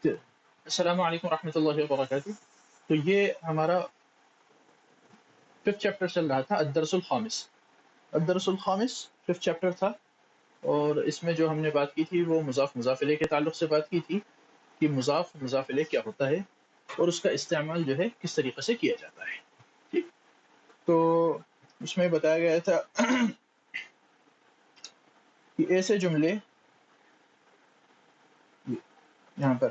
السلام علیکم ورحمۃ اللہ وبرکاتہ. تو یہ ہمارا ففتھ چیپٹر چل رہا تھا، الدرس الخامس. الدرس الخامس ففتھ چیپٹر تھا، اور اس میں جو ہم نے بات کی تھی وہ مضاف مضاف الیہ کے تعلق سے بات کی تھی کہ مضاف مضاف الیہ کیا ہوتا ہے اور اس کا استعمال جو ہے کس طریقے سے کیا جاتا ہے. ٹھیک، تو اس میں بتایا گیا تھا کہ ایسے جملے، یہاں پر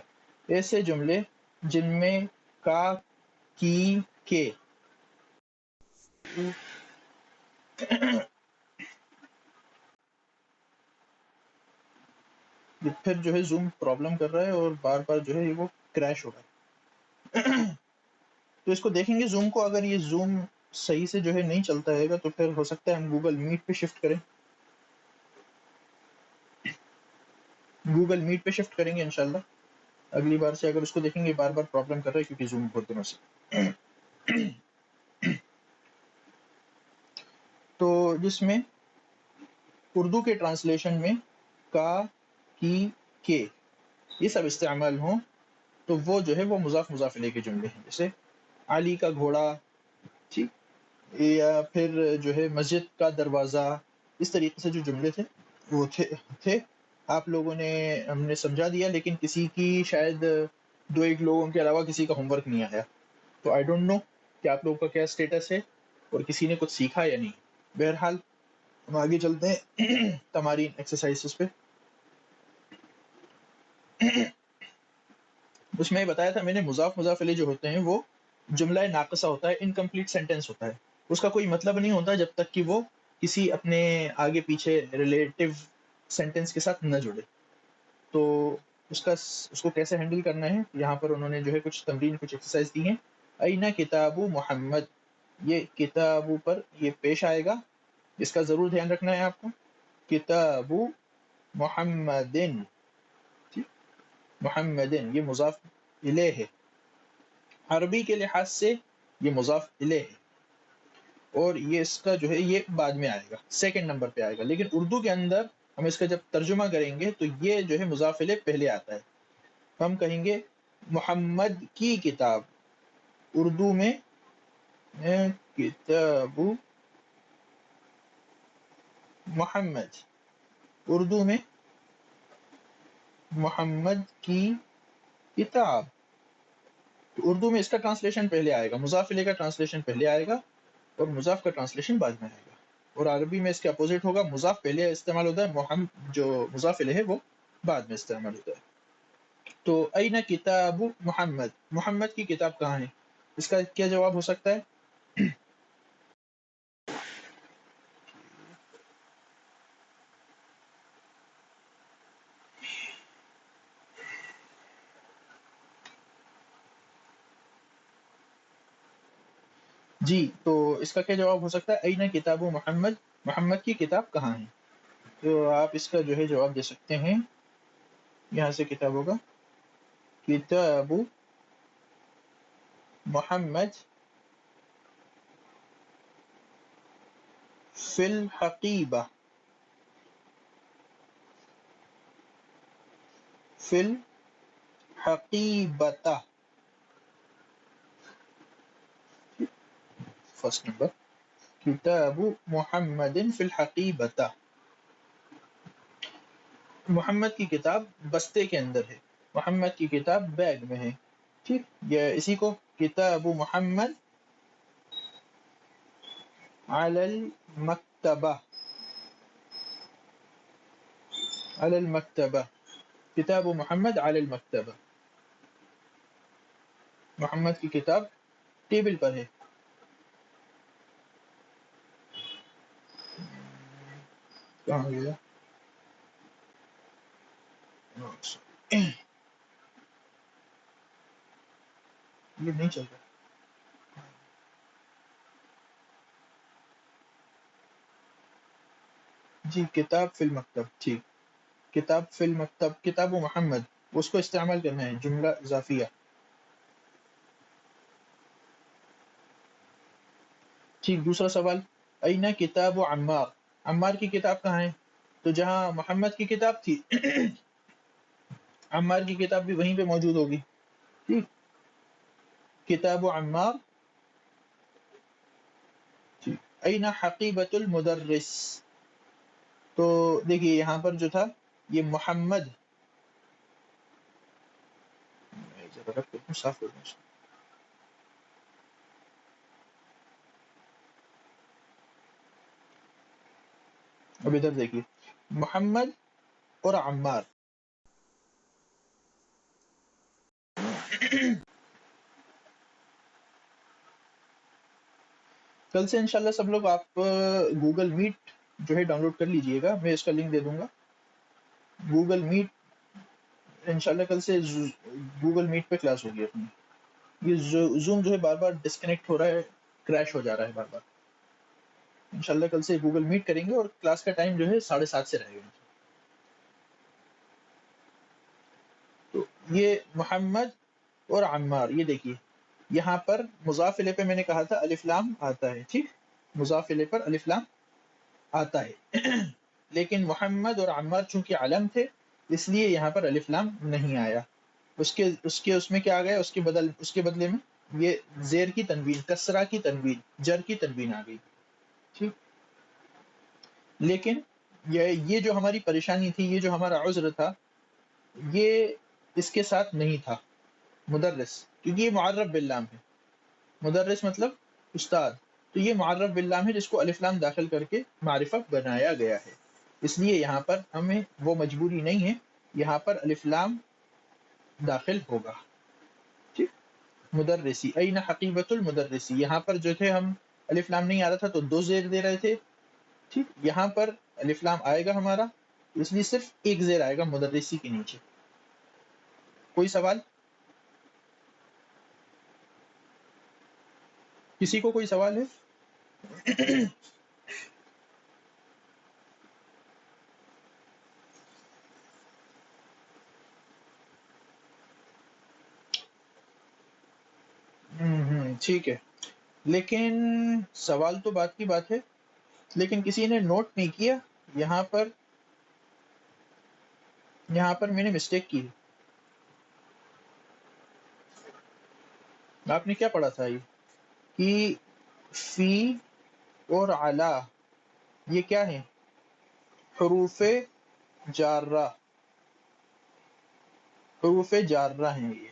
ایسے جملے جن میں کا، کی، کے، پھر جو ہے زوم پرابلم کر رہا ہے اور بار بار جو ہے وہ کریش ہو رہا ہے. تو اس کو دیکھیں گے زوم کو، اگر یہ زوم صحیح سے جو ہے نہیں چلتا ہے گا تو پھر ہو سکتا ہے ہم گوگل میٹ پہ شفٹ کریں. گوگل میٹ پہ شفٹ کریں گے انشاءاللہ اگلی بار سے. اگر اس کو دیکھیں گے بار بار پرابلم کر رہا ہے کیونکہ زوم بہت دنوں سے. تو جس میں اردو کے ٹرانسلیشن میں کا، کی، کے یہ سب استعمال ہوں تو وہ جو ہے وہ مضاف مضاف الیہ کے جملے ہیں. جیسے علی کا گھوڑا، ٹھیک، یا پھر جو ہے مسجد کا دروازہ. اس طریقے سے جو جملے تھے وہ تھے. آپ لوگوں نے، ہم نے سمجھا دیا، لیکن کسی کی شاید دو ایک لوگوں کے علاوہ کسی کا ہوم ورک نہیں آیا. تو آئی ڈونٹ نو کہ آپ لوگوں کا کیا اسٹیٹس ہے اور کسی نے کچھ سیکھا یا نہیں. بہرحال ہم آگے چلتے ہیں تمارین ایکسرسائزز پہ. اس میں بتایا تھا میں نے مضاف مضاف الیہ جو ہوتے ہیں وہ جملہ ناقصہ ہوتا ہے، انکمپلیٹ سینٹینس ہوتا ہے. اس کا کوئی مطلب نہیں ہوتا جب تک کہ وہ کسی اپنے آگے پیچھے ریلیٹو سینٹینس کے ساتھ نہ جڑے. تو اس کو کیسے ہینڈل کرنا ہے، یہاں پر انہوں نے جو ہے کچھ تمرین، کچھ ایکسرسائز دی ہیں. اینا کتاب محمد، یہ کتاب پر یہ پیش آئے گا، اس کا ضرور دھیان رکھنا ہے آپ کو. کتاب محمدن، محمدن یہ مضاف الیہ ہے. عربی کے لحاظ سے یہ مضاف الیہ ہے اور یہ اس کا جو ہے یہ بعد میں آئے گا، سیکنڈ نمبر پہ آئے گا. لیکن اردو کے اندر ہم اس کا جب ترجمہ کریں گے تو یہ جو ہے مضاف الیہ پہلے آتا ہے. ہم کہیں گے محمد کی کتاب، اردو میں کتاب محمد، اردو میں محمد کی کتاب. تو اردو میں اس کا ٹرانسلیشن پہلے آئے گا، مضاف الیہ کا ٹرانسلیشن پہلے آئے گا اور مضاف کا ٹرانسلیشن بعد میں آئے گا. اور عربی میں اس کے اپوزٹ ہوگا، مضاف پہلے استعمال ہوتا ہے، محمد جو مضاف الیہ ہے وہ بعد میں استعمال ہوتا ہے. تو این کتاب محمد، محمد کی کتاب کہاں ہے، اس کا کیا جواب ہو سکتا ہے؟ جی، تو اس کا کیا جواب ہو سکتا ہے؟ این کتاب محمد، محمد کی کتاب کہاں ہے. تو آپ اس کا جو ہے جواب دے سکتے ہیں، یہاں سے کتاب ہوگا کتاب محمد فی الحقیبہ، فی الحقیبتہ، فرسٹ نمبر کتاب محمد فی الحقیبتہ. محمد کی کتاب بستے کے اندر ہے، محمد کی کتاب بیگ میں ہے. ٹھیک، یا اسی کو کتاب محمد علی المکتبہ، علی المکتبہ، کتاب محمد علی المکتبہ، محمد کی کتاب ٹیبل پر ہے. کہاں گیا؟ یہ نہیں چل رہا. جی، کتاب فی المکتب، ٹھیک، کتاب فی المکتب، کتاب محمد، اس کو استعمال کرنا ہے جملہ اضافیہ. ٹھیک، دوسرا سوال، این کتاب عمار، عمار کی کتاب کہاں ہے؟ تو جہاں محمد کی کتاب تھی عمار کی کتاب بھی وہیں پہ موجود ہوگی. ٹھیک، کتاب عمار. این حقیبۃ المدرس. تو دیکھیے یہاں پر جو تھا یہ محمد، صاف کر دوں. اب ادھر دیکھیے محمد اور عمار. کل سے انشاءاللہ سب لوگ آپ گوگل میٹ جو ہے ڈاؤن لوڈ کر لیجئے گا، میں اس کا لنک دے دوں گا. گوگل میٹ انشاءاللہ کل سے گوگل میٹ پہ کلاس ہوگی اپنی. یہ زوم جو ہے بار بار ڈسکنیکٹ ہو رہا ہے، کریش ہو جا رہا ہے بار بار. انشاءاللہ کل سے گوگل میٹ کریں گے اور کلاس کا ٹائم جو ہے 7:30 سے رہے گا. تو یہ محمد اور عمار، یہ دیکھیے یہاں پر مضاف الیہ پہ میں نے کہا تھا الف لام آتا ہے. ٹھیک، مضاف الیہ پر الف لام آتا ہے. لیکن محمد اور عمار چونکہ علم تھے اس لیے یہاں پر الف لام نہیں آیا. اس میں کیا آ گیا، اس کے بدلے میں یہ زیر کی تنوین، کسرہ کی تنوین، جر کی تنوین آ گئی. ٹھیک، لیکن یہ جو ہماری پریشانی تھی، یہ جو ہمارا عذر تھا، یہ اس کے ساتھ نہیں تھا مدرس، کیونکہ یہ معرف باللام ہے. مدرس مطلب استاد، تو یہ معرف باللام ہے جس کو الف لام داخل کر کے معرفہ بنایا گیا ہے. اس لیے یہاں پر ہمیں وہ مجبوری نہیں ہے، یہاں پر الف لام داخل ہوگا. ٹھیک، مدرسی، این حقیبۃ المدرسی، یہاں پر جو تھے ہم الف لام نہیں آ رہا تھا تو 2 زیر دے رہے تھے. ٹھیک، یہاں پر الف لام آئے گا ہمارا، اس لیے صرف ایک زیر آئے گا مدرسی کے نیچے. کوئی سوال؟ کسی کو کوئی سوال ہے؟ ٹھیک ہے، لیکن سوال تو بات کی بات ہے، لیکن کسی نے نوٹ نہیں کیا یہاں پر میں نے مسٹیک کی. آپ نے کیا پڑھا تھا یہ کہ فی اور علا یہ کیا ہیں؟ حروف جارہ، حروف جارہ ہیں یہ.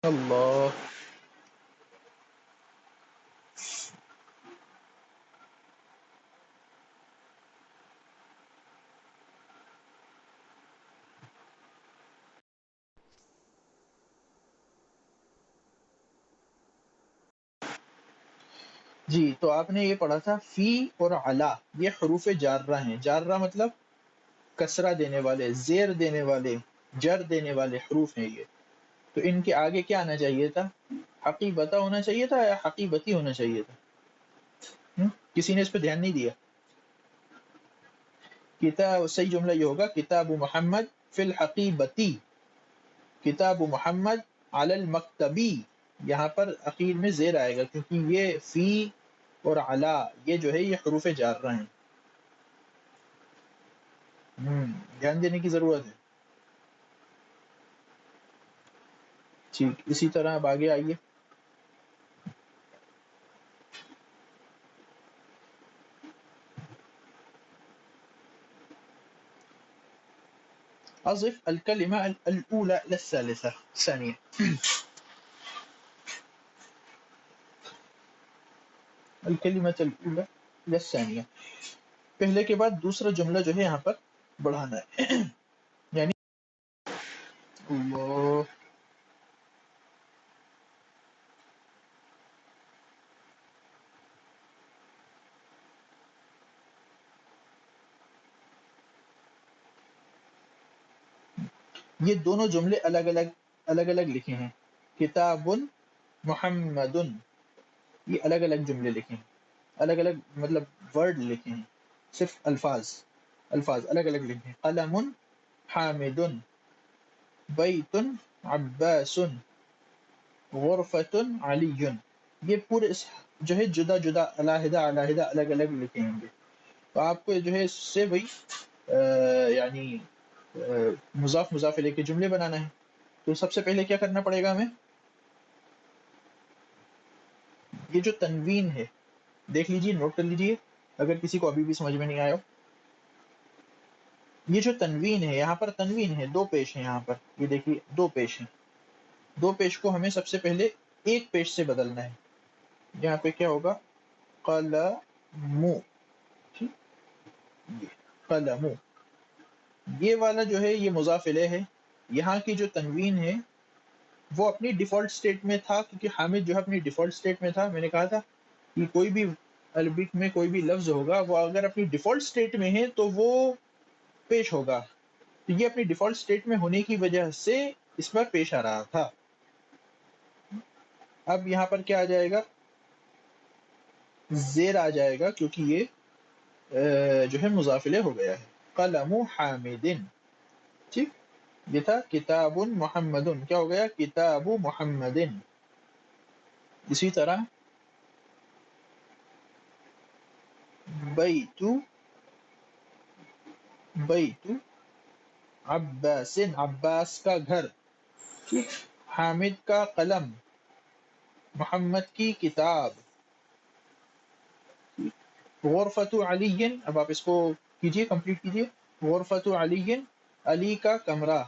اللہ، جی تو آپ نے یہ پڑھا تھا فی اور علا یہ حروف جارہ ہیں. جارہ مطلب کسرہ دینے والے، زیر دینے والے، جر دینے والے حروف ہیں یہ. تو ان کے آگے کیا آنا چاہیے تھا؟ حقیبتہ ہونا چاہیے تھا یا حقیبتی ہونا چاہیے تھا؟ کسی نے اس پہ دھیان نہیں دیا. کتاب، صحیح جملہ یہ ہوگا کتاب محمد فی الحقیبتی، کتاب محمد علی المکتبی. یہاں پر اخیر میں زیر آئے گا کیونکہ یہ فی اور علا یہ جو ہے یہ حروف جارہ ہیں. دھیان دینے کی ضرورت ہے. ٹھیک، اسی طرح اب آگے آئیے. اضف الکلمہ الاولى للثالثہ ثانیہ. الکلمہ الاولى للثانیہ، پہلے کے بعد دوسرا جملہ جو ہے یہاں پر بڑھانا ہے. یعنی اللہ، یہ دونوں جملے الگ الگ لکھے ہیں. کتاب محمد، یہ الگ الگ جملے لکھے ہیں، الگ الگ مطلب ورڈ لکھے ہیں، صرف الفاظ الگ الگ لکھے ہیں. قلم حامد، بیت عباس، غرفۃ علی، یہ پورے جو ہے جدا جدا علیحدہ علیحدہ الگ الگ لکھے ہوں گے. تو آپ کو جو ہے اس سے وہی یعنی مضاف مضاف الیہ کے جملے بنانا ہے. تو سب سے پہلے کیا کرنا پڑے گا ہمیں؟ یہ جو تنوین ہے دیکھ لیجیے، نوٹ کر لیجیے اگر کسی کو ابھی بھی سمجھ میں نہیں آیا. یہ جو تنوین ہے، یہاں پر تنوین ہے، دو پیش ہیں یہاں پر، یہ دیکھیے دو پیش ہیں. دو پیش کو ہمیں سب سے پہلے ایک پیش سے بدلنا ہے. یہاں پہ کیا ہوگا؟ قلم، قلم. یہ والا جو ہے یہ مضاف الیہ ہے. یہاں کی جو تنوین ہے وہ اپنی ڈیفالٹ سٹیٹ میں تھا، کیونکہ حامد جو ہے اپنی ڈیفالٹ سٹیٹ میں تھا. میں نے کہا تھا کہ کوئی بھی عربک میں کوئی بھی لفظ ہوگا وہ اگر اپنی ڈیفالٹ سٹیٹ میں ہے تو وہ پیش ہوگا. تو یہ اپنی ڈیفالٹ سٹیٹ میں ہونے کی وجہ سے اس پر پیش آ رہا تھا. اب یہاں پر کیا آ جائے گا؟ زیر آ جائے گا، کیونکہ یہ جو ہے مضاف الیہ ہو گیا ہے. قلم حامد، ٹھیک. یہ تھا کتاب محمد، کیا ہو گیا؟ کتاب محمد. اسی طرح بیت، بیت عباس، عباس کا گھر، ٹھیک. حامد کا قلم، محمد کی کتاب. غرفت علی، اب آپ اس کو کیجئے، کمپلیٹ کیجئے. غرفت علی، علی کا کمرہ.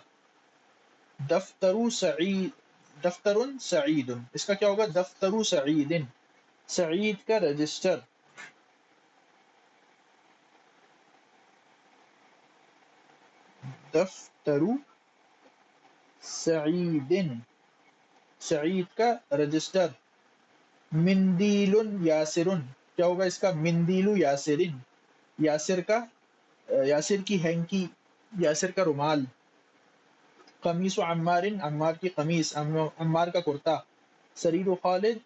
دفتر سعید، دفتر سعید، اس کا کیا ہوگا؟ دفتر سعید، سعید کا رجسٹر. دفتر سعید، سعید کا رجسٹر. مندیل یاسر، کیا ہوگا اس کا؟ مندیل یاسر، یاسر کا، یاسر کی ہینکی، یاسر کا رومال. قمیص عمار، عمار کی قمیص، عمار کا کرتا. سریر خالد،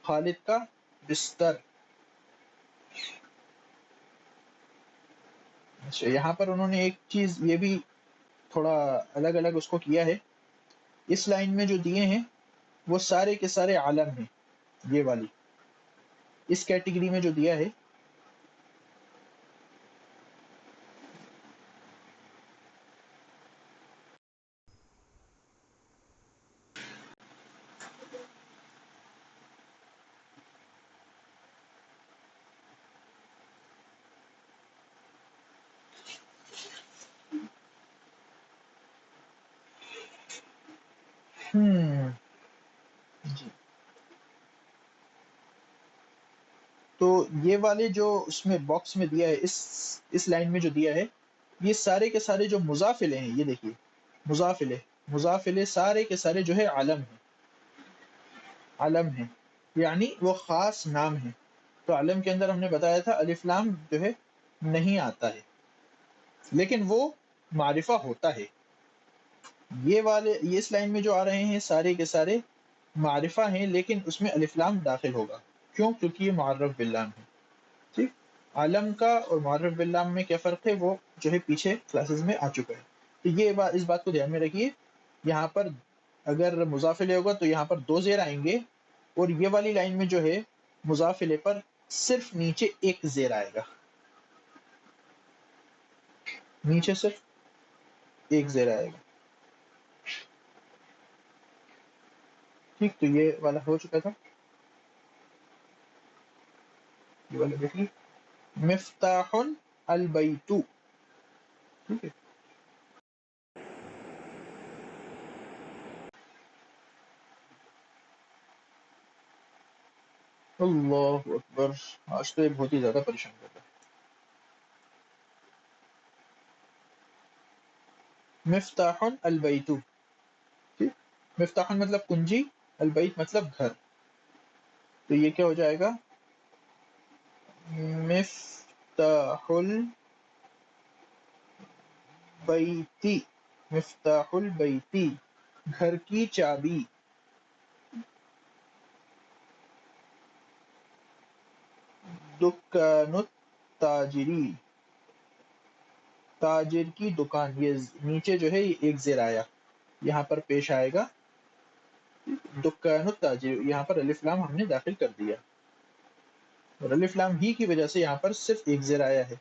خالد کا بستر. اچھا، یہاں پر انہوں نے ایک چیز یہ بھی تھوڑا الگ الگ اس کو کیا ہے. اس لائن میں جو دیے ہیں وہ سارے کے سارے عالم ہیں. یہ والی اس کیٹیگری میں جو دیا ہے، جی. تو یہ والے جو اس میں باکس میں دیا ہے، اس لائن میں جو دیا ہے، یہ سارے کے سارے جو مضاف الیہ ہیں، یہ دیکھیے مضاف الیہ، مضاف الیہ سارے کے سارے جو ہے علم ہیں، علم ہیں، یعنی وہ خاص نام ہے. تو علم کے اندر ہم نے بتایا تھا الف لام جو ہے نہیں آتا ہے، لیکن وہ معرفہ ہوتا ہے. یہ والے یہ اس لائن میں جو آ رہے ہیں سارے کے سارے معرفہ ہیں، لیکن اس میں الف لام داخل ہوگا. کیوں؟ کیونکہ یہ معرف باللام ہے. ٹھیک. عالم کا اور معرف باللام میں کیا فرق ہے وہ جو ہے پیچھے کلاسز میں آ چکا ہے. تو یہ بات، اس بات کو دھیان میں رکھیے. یہاں پر اگر مضاف الیہ ہوگا تو یہاں پر دو زیر آئیں گے، اور یہ والی لائن میں جو ہے مضاف الیہ پر صرف نیچے ایک زیر آئے گا، نیچے صرف ایک زیر آئے گا. ٹھیک. تو یہ والا ہو چکا تھا. یہ والا دیکھیے مفتاح البیت، ٹھیک ہے. اللہ اکبر، آج تو یہ بہت ہی زیادہ پریشان کرتا ہے. مفتاح البیت، ٹھیک. مفتاح مطلب کنجی، البیت مطلب گھر. تو یہ کیا ہو جائے گا؟ مفتاح البیتی، مفتاح البیتی، گھر کی چابی. دکان التاجری، تاجر کی دکان. یہ نیچے جو ہے یہ ایک زیر آیا، یہاں پر پیش آئے گا دکان التاجر. یہاں پر الف لام ہم نے داخل کر دیا، اور الف لام ہی کی وجہ سے یہاں پر صرف ایک زیر آیا ہے.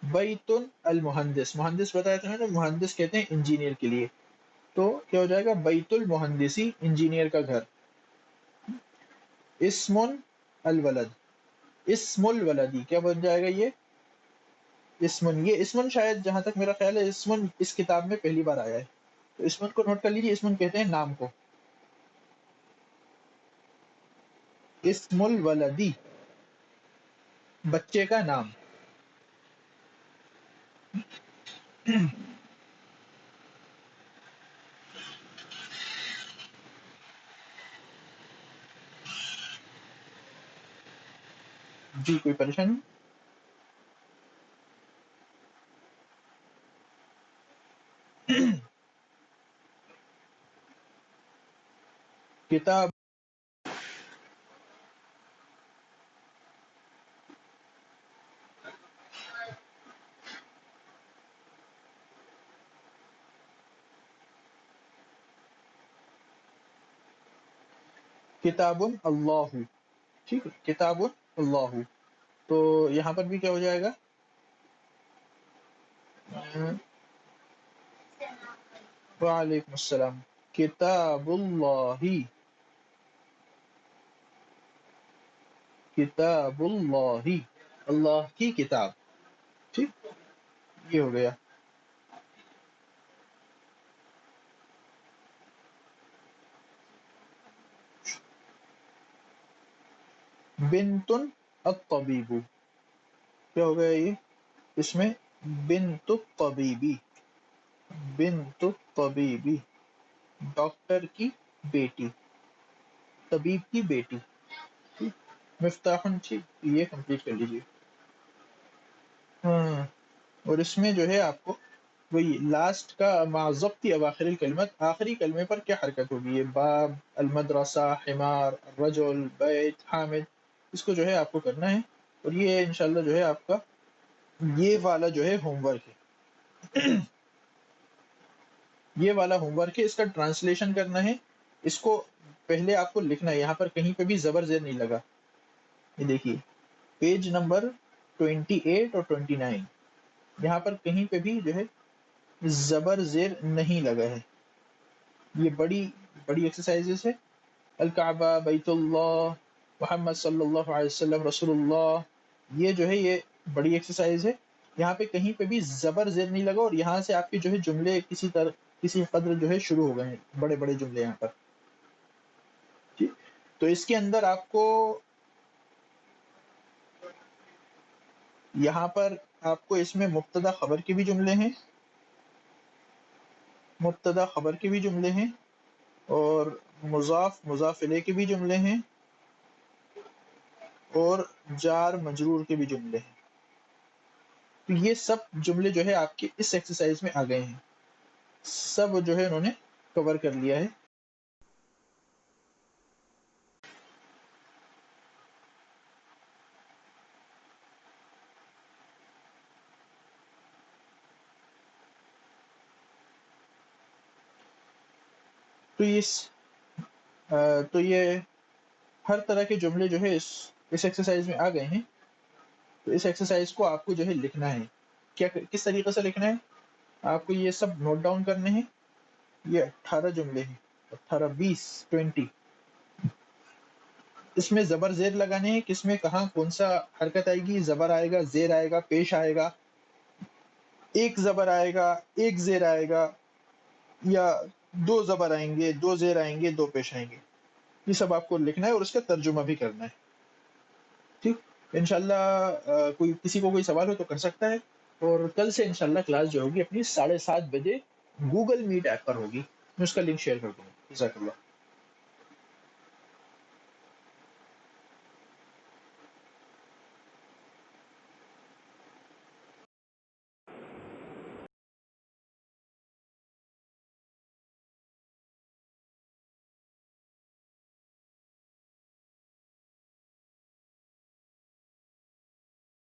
بیتن المہندس، مہندس بتایا تھا نا، مہندس کہتے ہیں انجینئر کے لیے، تو کیا ہو جائے گا بیت المہندسی، انجینئر کا گھر. اسم الولد، اسم الولدی کیا بن جائے گا یہ اسمن. یہ اسمن شاید جہاں تک میرا خیال ہے اسمن اس کتاب میں پہلی بار آیا ہے، تو اسمن کو نوٹ کر لیجیے. اسمن کہتے ہیں نام کو. اسم الولدی بچے کا نام. جی کوئی پریشانی؟ کتاب کتاب اللہ، ٹھیک ہے، کتاب اللہ. تو یہاں پر بھی کیا ہو جائے گا، وعلیکم السلام. کتاب اللہ، کتاب اللہ، اللہ کی کتاب. ٹھیک، یہ ہو گیا. بنت الطبیب، کیا ہو گیا یہ اس میں، بنت الطبیبی، بنت الطبیبی ڈاکٹر کی بیٹی، طبیب کی بیٹی. مفتاح، ٹھیک، یہ کمپلیٹ کر لیجیے. ہاں، اور اس میں جو ہے آپ کو وہی لاسٹ کا مع ضبط اواخر الکلمت، آخری کلمے پر کیا حرکت ہوگی، یہ باب، المدرسہ، حمار، الرجل، بیت، حامد، اس کو جو ہے آپ کو کرنا ہے. اور یہ انشاءاللہ جو ہے آپ کا یہ والا جو ہے ہوم ورک ہے، یہ والا ہوم ورک ہے. اس کا ٹرانسلیشن کرنا ہے. اس کو پہلے آپ کو لکھنا ہے، یہاں پر کہیں پہ بھی زبر زیر نہیں لگا. یہ دیکھیے پیج نمبر 28 اور 29، یہاں پر کہیں پہ بھی جو ہے زبر زیر نہیں لگا ہے. یہ بڑی بڑی ایکسرسائزز ہے. الکعبہ، بیت اللہ، محمد صلی اللہ علیہ وسلم، رسول اللہ، یہ جو ہے یہ بڑی ایکسرسائز ہے. یہاں پہ کہیں پہ بھی زبر زیر نہیں لگا، اور یہاں سے آپ کے جو ہے جملے کسی طرح کسی قدر جو ہے شروع ہو گئے ہیں، بڑے بڑے جملے یہاں پر. ٹھیک، تو اس کے اندر آپ کو یہاں پر آپ کو اس میں مبتدا خبر کے بھی جملے ہیں، مبتدا خبر کے بھی جملے ہیں، اور مضاف مضاف الیہ کے بھی جملے ہیں، اور جار مجرور کے بھی جملے ہیں. تو یہ سب جملے جو ہے آپ کے اس ایکسرسائز میں آ گئے ہیں، سب جو ہے انہوں نے کور کر لیا ہے. تو یہ ہر طرح کے جملے جو ہے اس ایکسرسائز میں آ گئے ہیں. تو اس ایکسرسائز کو آپ کو جو ہے لکھنا ہے. کیا کس طریقے سے لکھنا ہے، آپ کو یہ سب نوٹ ڈاؤن کرنے ہیں. یہ 18 جملے ہیں، 18 20 20. اس میں زبر زیر لگانے ہیں، کس میں کہاں کون سا حرکت آئے گی، زبر آئے گا، زیر آئے گا، پیش آئے گا، ایک زبر آئے گا، ایک زیر آئے گا، یا دو زبر آئیں گے، دو زیر آئیں گے، دو پیش آئیں گے. یہ سب آپ کو لکھنا ہے اور اس کا ترجمہ بھی کرنا ہے. ٹھیک، انشاءاللہ کوئی کسی کو کوئی سوال ہو تو کر سکتا ہے. اور کل سے انشاءاللہ کلاس جو ہوگی اپنی 7:30 بجے گوگل میٹ ایپ پر ہوگی. میں اس کا لنک شیئر کر دوں گا. جزاک اللہ.